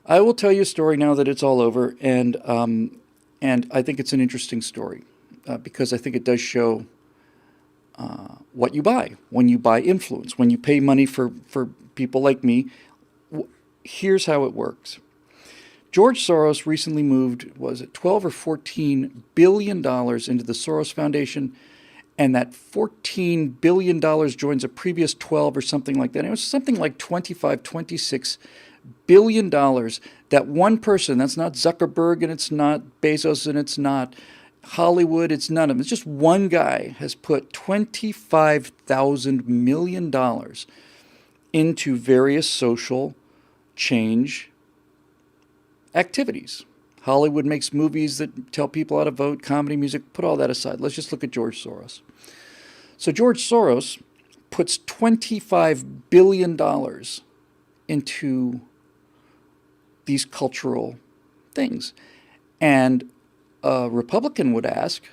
I will tell you a story now that it's all over, and I think it's an interesting story because I think it does show what you buy when you buy influence, when you pay money for people like me. Here's how it works. George Soros recently moved, was it 12 or 14 billion dollars into the Soros Foundation, and that 14 billion dollars joins a previous 12 or something like that. It was something like 25, 26 billion dollars that one person, that's not Zuckerberg and it's not Bezos and it's not Hollywood, it's none of them. It's just one guy has put $25,000 million dollars into various social change activities. Hollywood makes movies that tell people how to vote, comedy, music, put all that aside. Let's just look at George Soros. So George Soros puts $25 billion dollars into these cultural things. And a Republican would ask,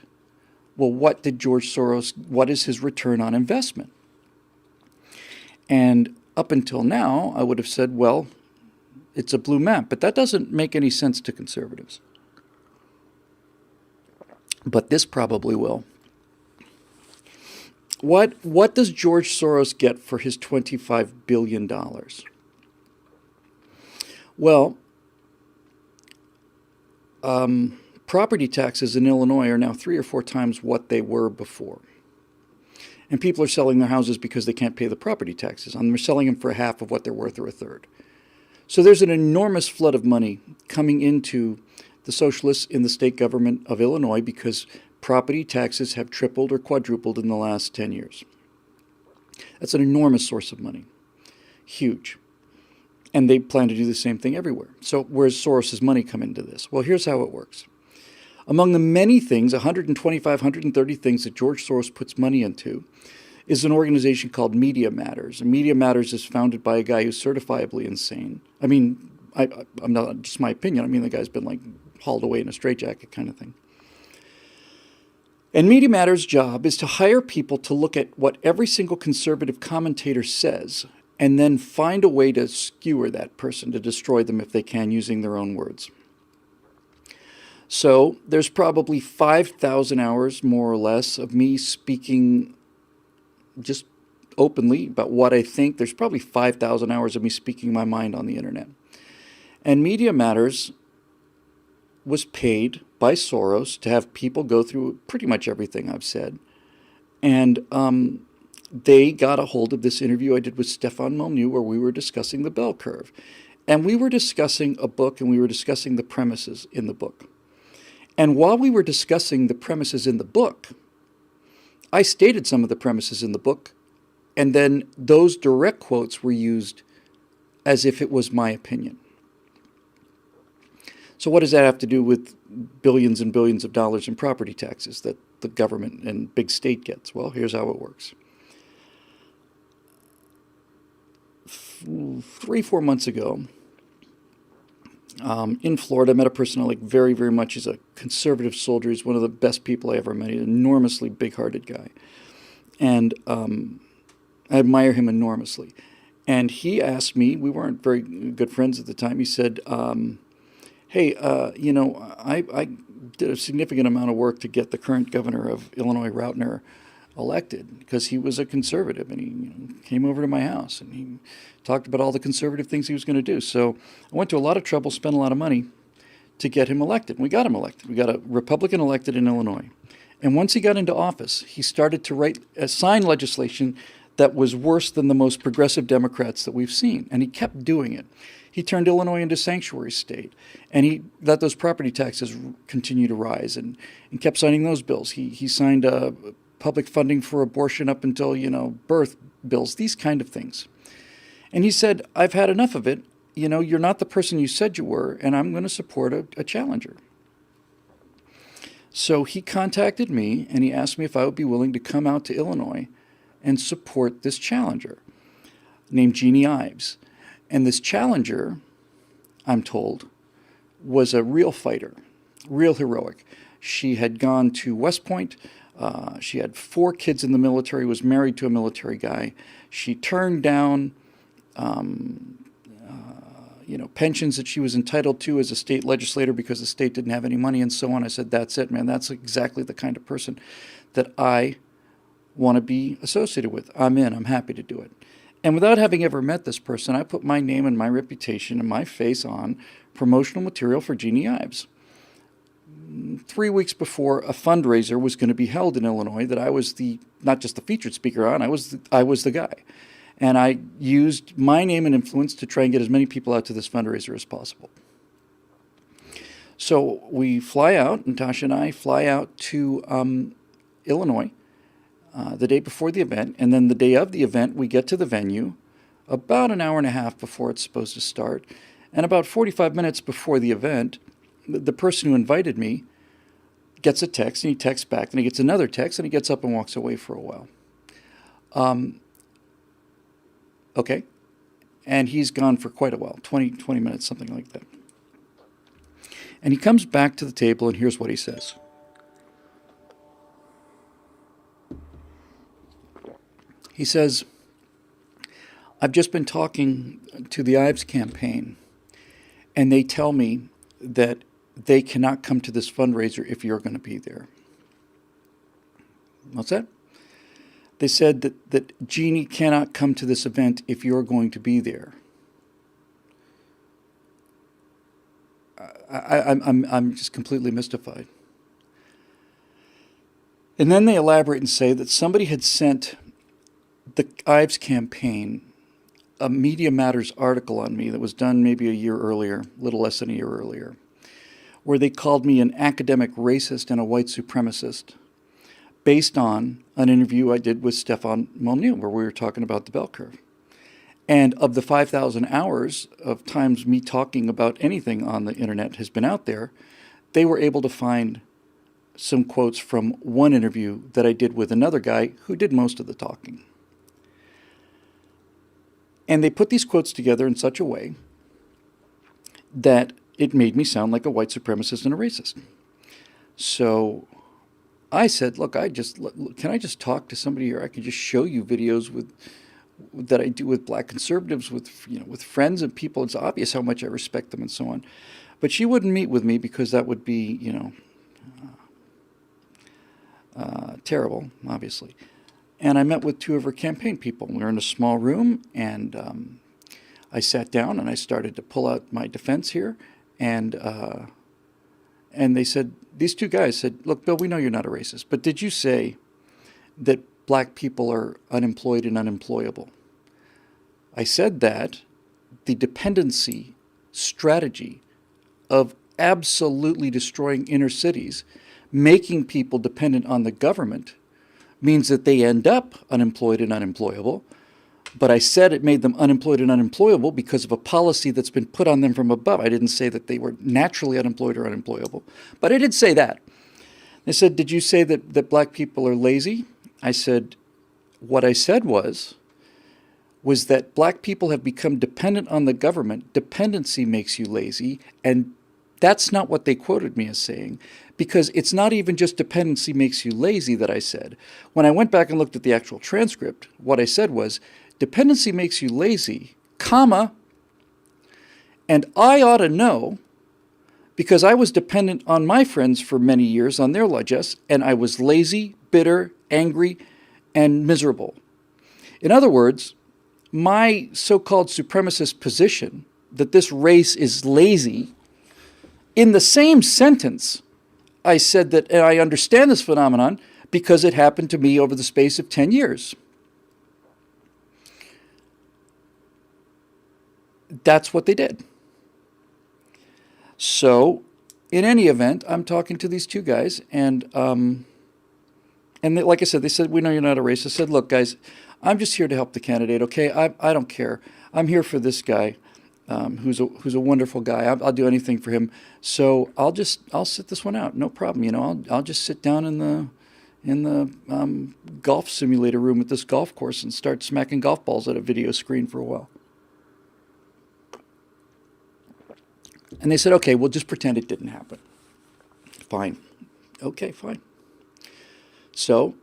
well, what did George Soros, what is his return on investment? And up until now, I would have said, well, it's a blue map, but that doesn't make any sense to conservatives. But this probably will. What does George Soros get for his $25 billion dollars? Well, property taxes in Illinois are now 3 or 4 times what they were before. And people are selling their houses because they can't pay the property taxes. And they're selling them for half of what they're worth or a third. So there's an enormous flood of money coming into the socialists in the state government of Illinois because property taxes have tripled or quadrupled in the last 10 years. That's an enormous source of money. Huge. And they plan to do the same thing everywhere. So where's Soros's money come into this? Well, here's how it works. Among the many things, 125, 130 things that George Soros puts money into, is an organization called Media Matters. And Media Matters is founded by a guy who's certifiably insane. I mean, I'm not just my opinion. I mean, the guy's been like hauled away in a straitjacket kind of thing. And Media Matters' job is to hire people to look at what every single conservative commentator says and then find a way to skewer that person, to destroy them if they can, using their own words. So there's probably 5,000 hours, more or less, of me speaking just openly about what I think. There's probably 5,000 hours of me speaking my mind on the internet. And Media Matters was paid by Soros to have people go through pretty much everything I've said. And they got a hold of this interview I did with Stefan Molyneux where we were discussing the bell curve. And we were discussing a book and we were discussing the premises in the book. And while we were discussing the premises in the book, I stated some of the premises in the book, and then those direct quotes were used as if it was my opinion. So what does that have to do with billions and billions of dollars in property taxes that the government and big state gets? Well, here's how it works. 3-4 months ago, in Florida, I met a person I like very, very much. He's a conservative soldier. He's one of the best people I ever met. He's an enormously big-hearted guy. And I admire him enormously. And he asked me, we weren't very good friends at the time, he said, hey, I did a significant amount of work to get the current governor of Illinois, Rautner, elected because he was a conservative, and he came over to my house and he talked about all the conservative things he was going to do. So I went to a lot of trouble, spent a lot of money to get him elected. And we got him elected. We got a Republican elected in Illinois. And once he got into office, he started to sign legislation that was worse than the most progressive Democrats that we've seen. And he kept doing it. He turned Illinois into sanctuary state, and he let those property taxes continue to rise and kept signing those bills. He signed public funding for abortion up until, birth bills, these kind of things. And he said, I've had enough of it. You're not the person you said you were, and I'm going to support a challenger. So he contacted me, and he asked me if I would be willing to come out to Illinois and support this challenger named Jeanne Ives. And this challenger, I'm told, was a real fighter, real heroic. She had gone to West Point. She had 4 kids in the military, was married to a military guy. She turned down, pensions that she was entitled to as a state legislator because the state didn't have any money and so on. I said, that's it, man. That's exactly the kind of person that I want to be associated with. I'm in. I'm happy to do it. And without having ever met this person, I put my name and my reputation and my face on promotional material for Jeanne Ives. 3 weeks before a fundraiser was going to be held in Illinois that I was not just the featured speaker on, I was the guy. And I used my name and influence to try and get as many people out to this fundraiser as possible. So we fly out, Natasha and I fly out to Illinois the day before the event, and then the day of the event we get to the venue about an hour and a half before it's supposed to start, and about 45 minutes before the event, the person who invited me gets a text, and he texts back, and he gets another text, and he gets up and walks away for a while. Okay, and he's gone for quite a while, 20 minutes, something like that. And he comes back to the table, and here's what he says. He says, I've just been talking to the Ives campaign, and they tell me that they cannot come to this fundraiser if you're going to be there. What's that? They said that Jeanne cannot come to this event if you're going to be there. I'm just completely mystified. And then they elaborate and say that somebody had sent the Ives campaign a Media Matters article on me that was done maybe a year earlier, a little less than a year earlier, where they called me an academic racist and a white supremacist, based on an interview I did with Stefan Molyneux, where we were talking about the bell curve. And of the 5,000 hours of times me talking about anything on the internet has been out there, they were able to find some quotes from one interview that I did with another guy who did most of the talking. And they put these quotes together in such a way that it made me sound like a white supremacist and a racist. So I said, look, can I just talk to somebody here? I could just show you videos that I do with black conservatives, with friends and people. It's obvious how much I respect them and so on. But she wouldn't meet with me because that would be, terrible, obviously. And I met with two of her campaign people. We were in a small room, and I sat down and I started to pull out my defense here, and they said, these two guys said, look, Bill, we know you're not a racist, but did you say that black people are unemployed and unemployable? I said that the dependency strategy of absolutely destroying inner cities, making people dependent on the government, means that they end up unemployed and unemployable. But I said it made them unemployed and unemployable because of a policy that's been put on them from above. I didn't say that they were naturally unemployed or unemployable, but I did say that. They said, did you say that black people are lazy? I said, what I said was that black people have become dependent on the government. Dependency makes you lazy, and that's not what they quoted me as saying, because it's not even just dependency makes you lazy that I said. When I went back and looked at the actual transcript, what I said was, dependency makes you lazy, comma, and I ought to know because I was dependent on my friends for many years on their largesse, and I was lazy, bitter, angry, and miserable. In other words, my so-called supremacist position that this race is lazy, in the same sentence, I said that and I understand this phenomenon because it happened to me over the space of 10 years. That's what they did. So, in any event, I'm talking to these two guys, and like I said, they said, we know you're not a racist. I said, look, guys, I'm just here to help the candidate, okay? I don't care. I'm here for this guy, who's a wonderful guy. I'll do anything for him. So I'll sit this one out, no problem. I'll just sit down in the golf simulator room at this golf course and start smacking golf balls at a video screen for a while. And they said, okay, we'll just pretend it didn't happen. Fine. Okay, fine. So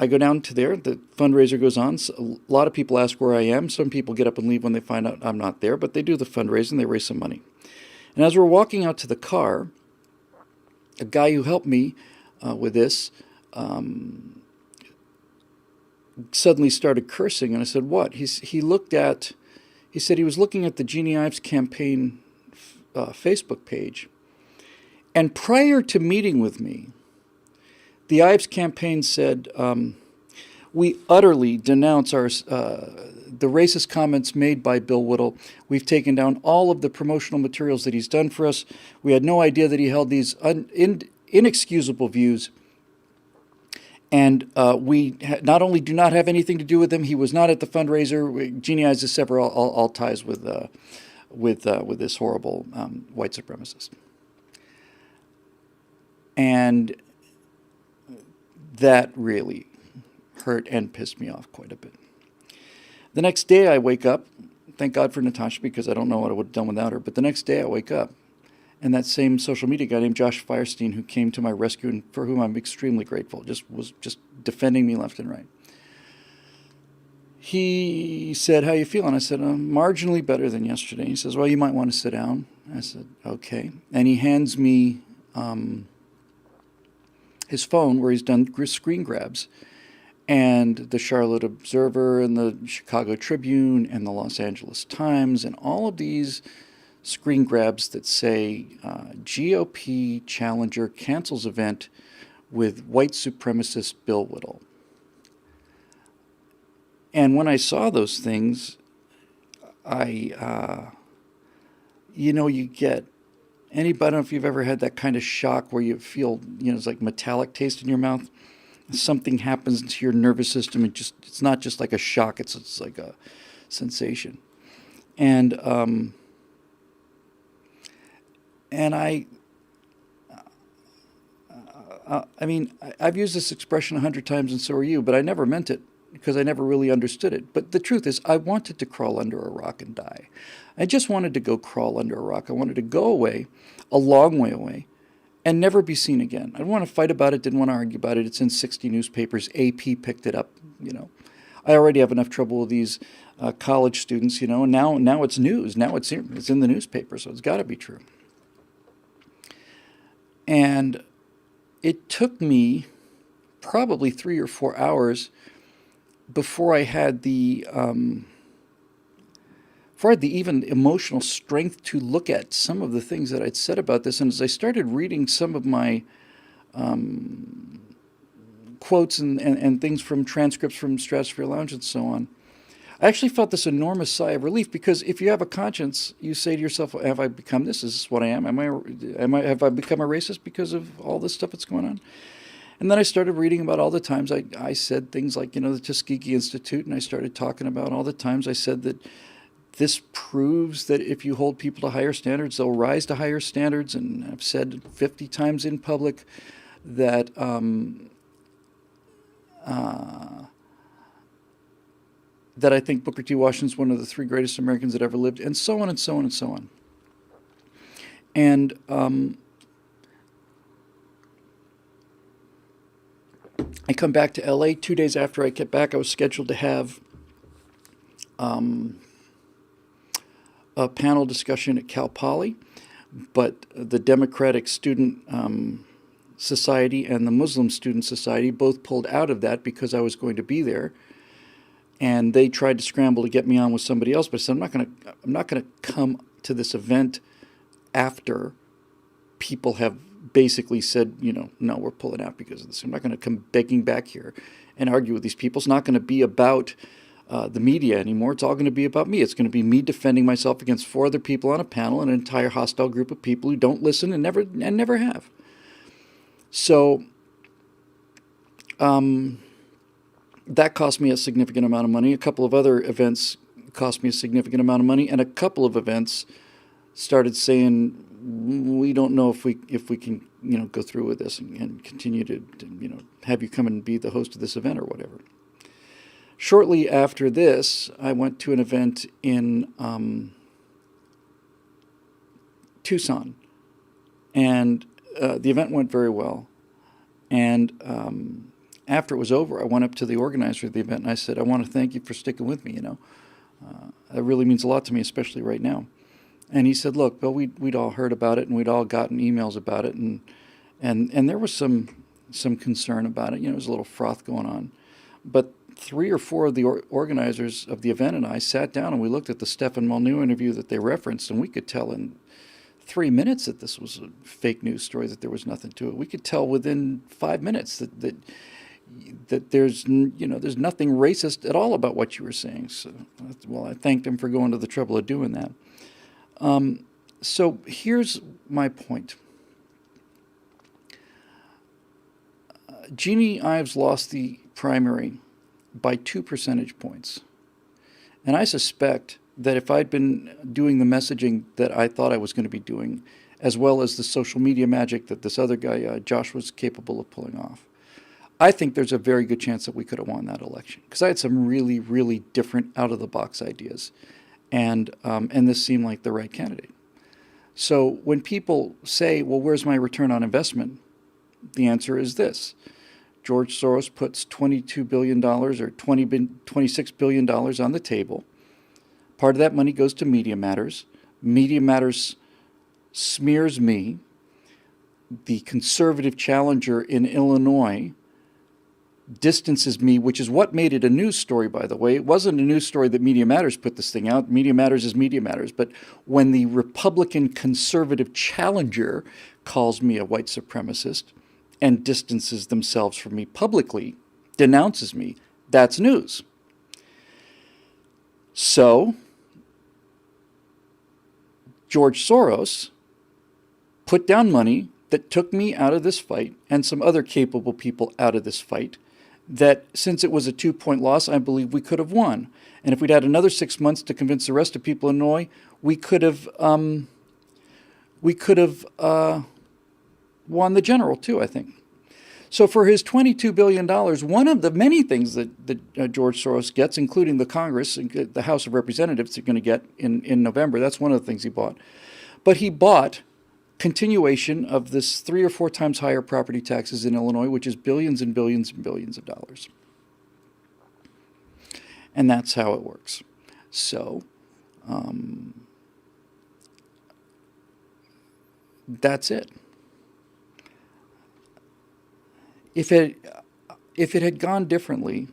I go down to there. The fundraiser goes on. So a lot of people ask where I am. Some people get up and leave when they find out I'm not there, but they do the fundraising. They raise some money. And as we're walking out to the car, a guy who helped me with this suddenly started cursing, and I said, "What?" He said he was looking at the Jeanne Ives campaign Facebook page, and prior to meeting with me, the Ives campaign said, "We utterly denounce the racist comments made by Bill Whittle. We've taken down all of the promotional materials that he's done for us. We had no idea that he held these inexcusable views. And we not only do not have anything to do with him, he was not at the fundraiser. Jeanne Ives has severed all ties with this horrible white supremacist." And that really hurt and pissed me off quite a bit. The next day I wake up, thank God for Natasha, because I don't know what I would have done without her, but the next day I wake up, and that same social media guy named Josh Firestein, who came to my rescue and for whom I'm extremely grateful, was defending me left and right. He said, "How you feeling?" I said, "Marginally better than yesterday." He says, "Well, you might want to sit down." I said, "Okay." And he hands me his phone where he's done screen grabs. And the Charlotte Observer and the Chicago Tribune and the Los Angeles Times and all of these screen grabs that say GOP challenger cancels event with white supremacist Bill Whittle. And when I saw those things, you get I don't know if you've ever had that kind of shock where you feel, it's like metallic taste in your mouth. Something happens to your nervous system. It's not just like a shock. It's like a sensation. And I've used this expression 100 times, and so are you, but I never meant it because I never really understood it. But the truth is, I wanted to crawl under a rock and die. I just wanted to go crawl under a rock. I wanted to go away, a long way away, and never be seen again. I didn't want to fight about it, didn't want to argue about it. It's in 60 newspapers. AP picked it up, I already have enough trouble with these college students, and now it's news. Now it's in the newspaper, so it's got to be true. And it took me probably 3 or 4 hours before I had the even emotional strength to look at some of the things that I'd said about this. And as I started reading some of my quotes and things from transcripts from Stratosphere Lounge and so on, I actually felt this enormous sigh of relief, because if you have a conscience, you say to yourself, have I become this? Is this what I am? Have I become a racist because of all this stuff that's going on? And then I started reading about all the times I said things like, the Tuskegee Institute, and I started talking about all the times I said that this proves that if you hold people to higher standards, they'll rise to higher standards. And I've said 50 times in public that that I think Booker T. Washington's one of the 3 greatest Americans that ever lived, and so on and so on and so on. And I come back to LA 2 days after I get back. I was scheduled to have a panel discussion at Cal Poly, but the Democratic Student Society and the Muslim Student Society both pulled out of that because I was going to be there, and they tried to scramble to get me on with somebody else. But I said, I'm not going to come to this event after people have basically said, no, we're pulling out because of this. I'm not going to come begging back here and argue with these people. It's not going to be about the media anymore. It's all going to be about me. It's going to be me defending myself against 4 other people on a panel, an entire hostile group of people who don't listen and never have. So that cost me a significant amount of money. A couple of other events cost me a significant amount of money, and a couple of events started saying, we don't know if we can go through with this and continue to have you come and be the host of this event or whatever. Shortly after this, I went to an event in Tucson, and the event went very well. And after it was over, I went up to the organizer of the event and I said, I want to thank you for sticking with me, That really means a lot to me, especially right now. And he said, look, Bill, we'd all heard about it and we'd all gotten emails about it, and there was some concern about it. There was a little froth going on. But 3 or 4 of the organizers of the event and I sat down and we looked at the Stefan Molyneux interview that they referenced, and we could tell in 3 minutes that this was a fake news story, that there was nothing to it. We could tell within 5 minutes that there's nothing racist at all about what you were saying. So, well, I thanked him for going to the trouble of doing that. So here's my point. Jeanne Ives lost the primary by 2 percentage points. And I suspect that if I'd been doing the messaging that I thought I was going to be doing, as well as the social media magic that this other guy, Josh, was capable of pulling off, I think there's a very good chance that we could have won that election. Because I had some really, really different out-of-the-box ideas. And this seemed like the right candidate. So when people say, well, where's my return on investment? The answer is this. George Soros puts $22 billion or $26 billion on the table. Part of that money goes to Media Matters. Media Matters smears me. The conservative challenger in Illinois distances me, which is what made it a news story, by the way. It wasn't a news story that Media Matters put this thing out. Media Matters is Media Matters. But when the Republican conservative challenger calls me a white supremacist and distances themselves from me publicly, denounces me, that's news. So, George Soros put down money that took me out of this fight and some other capable people out of this fight, that since it was a 2-point loss, I believe we could have won. And if we'd had another 6 months to convince the rest of people in Illinois, we could have won the general too, I think. So for his $22 billion, one of the many things that George Soros gets, including the Congress, the House of Representatives are going to get in November, that's one of the things he bought. But he bought continuation of this 3 or 4 times higher property taxes in Illinois, which is billions and billions and billions of dollars. And that's how it works. So, that's it. If it had gone differently,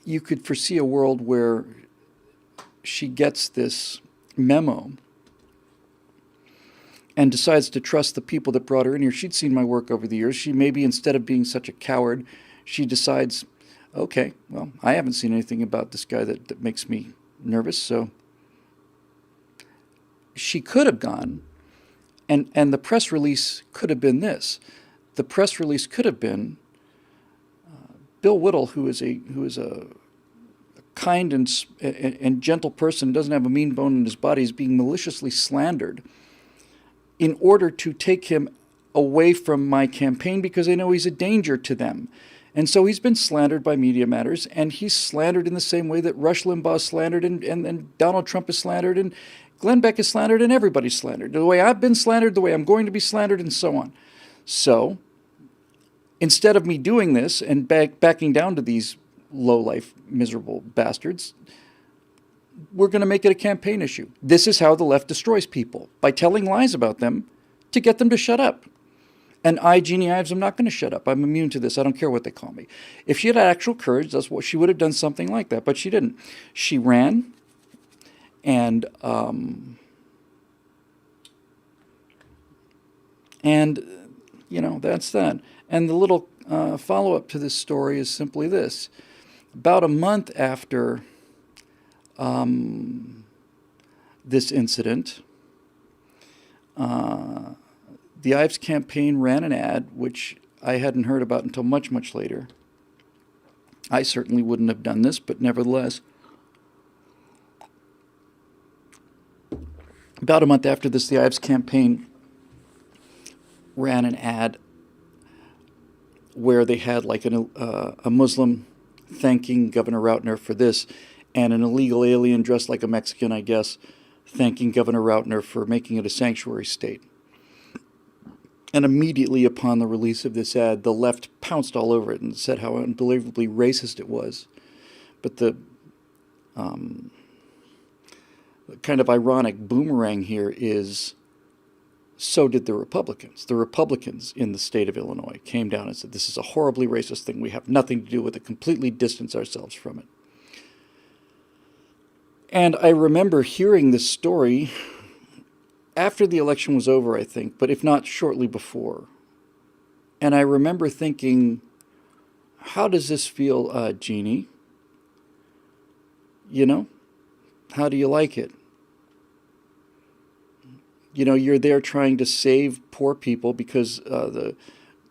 you could foresee a world where she gets this memo and decides to trust the people that brought her in here. She'd seen my work over the years. She maybe, instead of being such a coward, she decides, okay, well, I haven't seen anything about this guy that makes me nervous, so she could have gone, and the press release could have been this. The press release could have been Bill Whittle, who is a kind and gentle person, doesn't have a mean bone in his body, is being maliciously slandered in order to take him away from my campaign because they know he's a danger to them. And so he's been slandered by Media Matters, and he's slandered in the same way that Rush Limbaugh is slandered, and Donald Trump is slandered, and Glenn Beck is slandered, and everybody's slandered. The way I've been slandered, the way I'm going to be slandered, and so on. So instead of me doing this and backing down to these low-life, miserable bastards, we're going to make it a campaign issue. This is how the left destroys people, by telling lies about them to get them to shut up. And Jeanne Ives, I'm not going to shut up. I'm immune to this. I don't care what they call me. If she had actual courage, that's what she would have done, something like that. But she didn't. She ran, and that's that. And the little follow-up to this story is simply this. About a month after this incident, the Ives campaign ran an ad, which I hadn't heard about until much, much later. I certainly wouldn't have done this, but nevertheless, about a month after this, the Ives campaign ran an ad where they had like a Muslim thanking Governor Rautner for this, and an illegal alien dressed like a Mexican, I guess, thanking Governor Rautner for making it a sanctuary state. And immediately upon the release of this ad, the left pounced all over it and said how unbelievably racist it was. But the kind of ironic boomerang here is, so did the Republicans. The Republicans in the state of Illinois came down and said, this is a horribly racist thing. We have nothing to do with it, completely distance ourselves from it. And I remember hearing this story after the election was over, I think, but if not shortly before. And I remember thinking, how does this feel, Jeannie? You know, how do you like it? You know, you're there trying to save poor people because the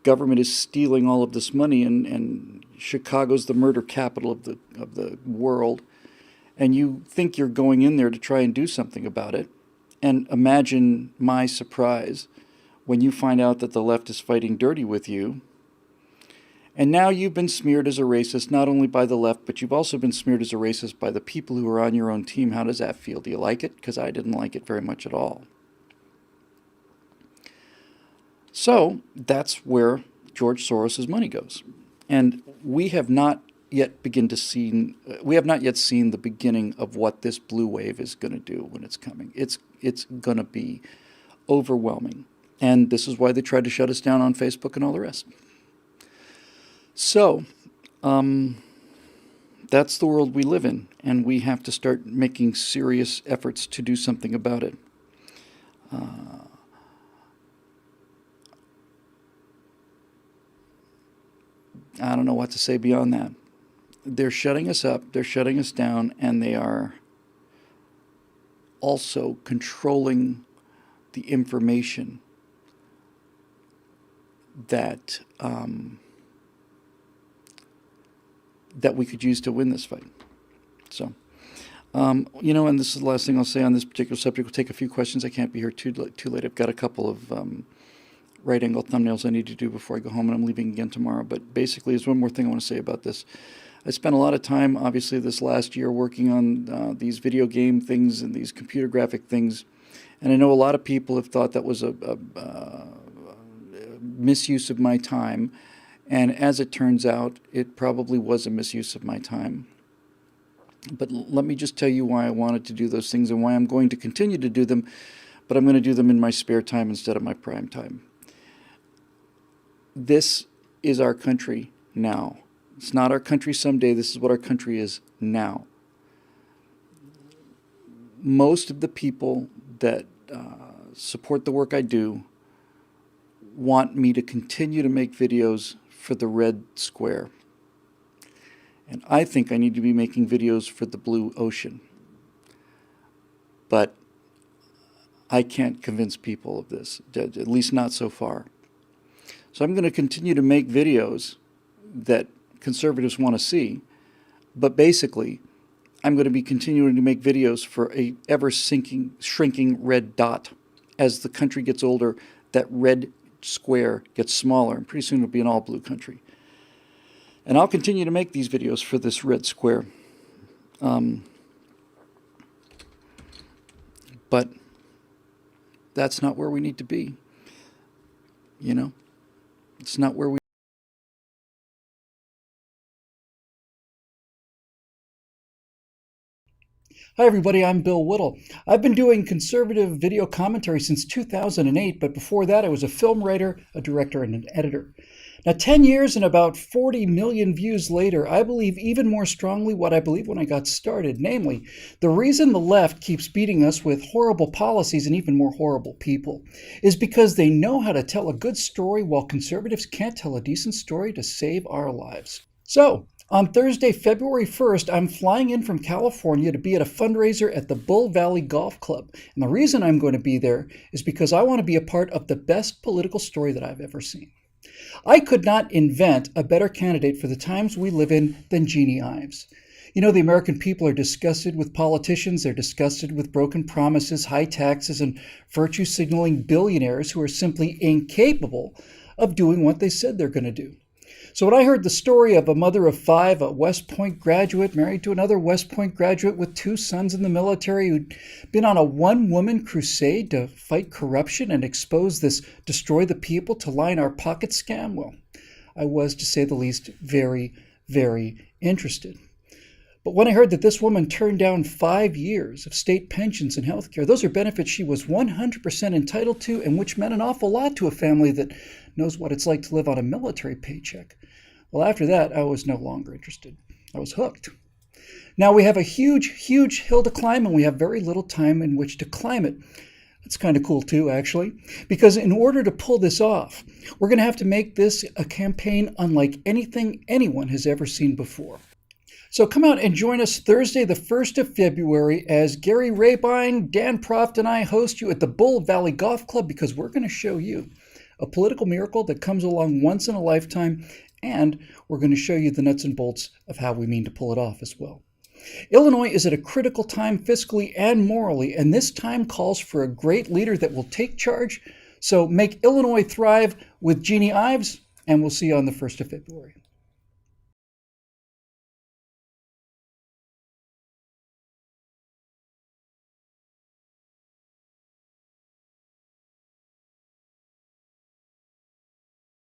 government is stealing all of this money, and Chicago's the murder capital of the world. And you think you're going in there to try and do something about it. And imagine my surprise when you find out that the left is fighting dirty with you. And now you've been smeared as a racist, not only by the left, but you've also been smeared as a racist by the people who are on your own team. How does that feel? Do you like it? Because I didn't like it very much at all. So that's where George Soros's money goes. And we have not yet seen the beginning of what this blue wave is going to do when it's coming. It's going to be overwhelming. And this is why they tried to shut us down on Facebook and all the rest. So, that's the world we live in, and we have to start making serious efforts to do something about it. I don't know what to say beyond that. They're shutting us up, they're shutting us down, and they are also controlling the information that that we could use to win this fight. So, and this is the last thing I'll say on this particular subject. We'll take a few questions. I can't be here too late. I've got a couple of right-angle thumbnails I need to do before I go home, and I'm leaving again tomorrow. But basically, there's one more thing I want to say about this. I spent a lot of time, obviously, this last year working on these video game things and these computer graphic things. And I know a lot of people have thought that was a misuse of my time. And as it turns out, it probably was a misuse of my time. But let me just tell you why I wanted to do those things and why I'm going to continue to do them, but I'm going to do them in my spare time instead of my prime time. This is our country now. It's not our country someday. This is what our country is now. Most of the people that support the work I do want me to continue to make videos for the red square. And I think I need to be making videos for the blue ocean. But I can't convince people of this, at least not so far. So I'm going to continue to make videos that conservatives want to see, but basically I'm going to be continuing to make videos for a shrinking red dot. As the country gets older, that red square gets smaller, and pretty soon it'll be an all blue country. And I'll continue to make these videos for this red square. But that's not where we need to be. You know? It's not where we... Hi everybody, I'm Bill Whittle. I've been doing conservative video commentary since 2008, but before that I was a film writer, a director, and an editor. Now 10 years and about 40 million views later, I believe even more strongly what I believed when I got started, namely, the reason the left keeps beating us with horrible policies and even more horrible people is because they know how to tell a good story while conservatives can't tell a decent story to save our lives. So, on Thursday, February 1st, I'm flying in from California to be at a fundraiser at the Bull Valley Golf Club. And the reason I'm going to be there is because I want to be a part of the best political story that I've ever seen. I could not invent a better candidate for the times we live in than Jeanne Ives. You know, the American people are disgusted with politicians. They're disgusted with broken promises, high taxes, and virtue-signaling billionaires who are simply incapable of doing what they said they're going to do. So when I heard the story of a mother of 5, a West Point graduate married to another West Point graduate with 2 sons in the military who'd been on a one-woman crusade to fight corruption and expose this destroy the people to line our pockets scam, well, I was, to say the least, very, very interested. But when I heard that this woman turned down 5 years of state pensions and health care, those are benefits she was 100% entitled to, and which meant an awful lot to a family that knows what it's like to live on a military paycheck. Well, after that, I was no longer interested. I was hooked. Now we have a huge, huge hill to climb, and we have very little time in which to climb it. That's kind of cool too, actually, because in order to pull this off, we're going to have to make this a campaign unlike anything anyone has ever seen before. So come out and join us Thursday, the 1st of February, as Gary Rabine, Dan Proft, and I host you at the Bull Valley Golf Club, because we're going to show you a political miracle that comes along once in a lifetime, and we're going to show you the nuts and bolts of how we mean to pull it off as well. Illinois is at a critical time fiscally and morally, and this time calls for a great leader that will take charge. So make Illinois thrive with Jeanne Ives, and we'll see you on the 1st of February.